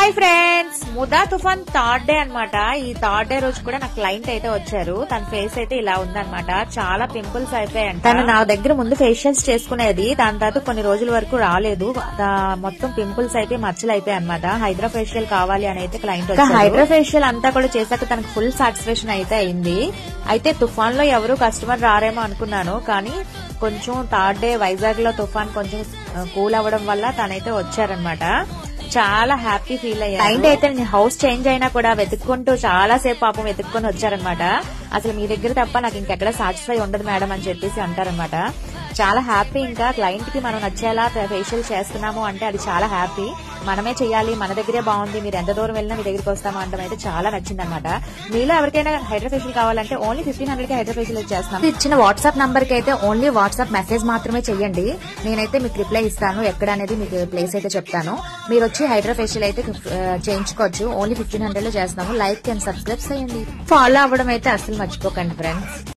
Hi friends, ముదా తుఫాన్ third day అన్నమాట. ఈ థర్డ్ డే రోజు కూడా నా క్లయింట్ అయితే వచ్చారు. తన ఫేస్ అయితే ఇలా ఉందన్నమాట. చాలా పింపుల్స్ అయిపోయాయంట. తను నా దగ్గర ముందు ఫేషియల్స్ చేసుకునేది, దాని తర్వాత కొన్ని రోజుల వరకు రాలేదు. మొత్తం పింపుల్స్ అయిపోయి మచ్చలు అయిపోయాయి అనమాట. హైడ్రా ఫేషియల్ కావాలి అని అయితే క్లయింట్ వచ్చారు. హైడ్రా ఫేషియల్ అంతా కూడా చేశాక తనకు ఫుల్ సాటిస్ఫాక్షన్ అయితే అయింది. అయితే తుఫాన్ లో ఎవరు కస్టమర్ రారేమో అనుకున్నాను, కానీ కొంచెం థర్డ్ డే వైజాగ్ లో తుఫాన్ కొంచెం కూల్ అవ్వడం వల్ల తనైతే వచ్చారనమాట. చాలా హ్యాపీ ఫీల్ అయ్యారు. క్లయింట్ అయితే నేను హౌస్ చేంజ్ అయినా కూడా వెతుక్కుంటూ చాలా సేపు పాపం వెతుక్కొని వచ్చారనమాట. అసలు మీ దగ్గర తప్ప నాకు ఇంకెక్కడ సాటిస్ఫై ఉండదు మేడం అని చెప్పేసి అంటారనమాట. చాలా హ్యాపీ. ఇంకా క్లయింట్ కి మనం నచ్చేలా ఫేషియల్ చేస్తున్నాము అంటే అది చాలా హ్యాపీ. మనమే చేయాలి, మన దగ్గరే బాగుంది, మీరు ఎంత దూరం వెళ్ళినా మీ దగ్గరికి వస్తాము అంటే అయితే చాలా నచ్చింది అనమాట. మీలో ఎవరికైనా హైడ్రా ఫేషియల్ కావాలంటే ఓన్లీ 1500 కి హైడ్రా ఫేషియల్ చేస్తాం. ఇచ్చిన వాట్సాప్ నంబర్ కి అయితే ఓన్లీ వాట్సాప్ మెసేజ్ మాత్రమే చెయ్యండి. నేనైతే మీకు రిప్లై ఇస్తాను. ఎక్కడ అనేది మీకు ప్లేస్ అయితే చెప్తాను. మీరు వచ్చి హైడ్రా ఫేషియల్ అయితే చేయించుకోవచ్చు. ఓన్లీ 1500 లో చేస్తాము. లైక్ అండ్ సబ్స్క్రైబ్ చేయండి. ఫాలో అవ్వడం అయితే అసలు మర్చిపోకండి ఫ్రెండ్స్.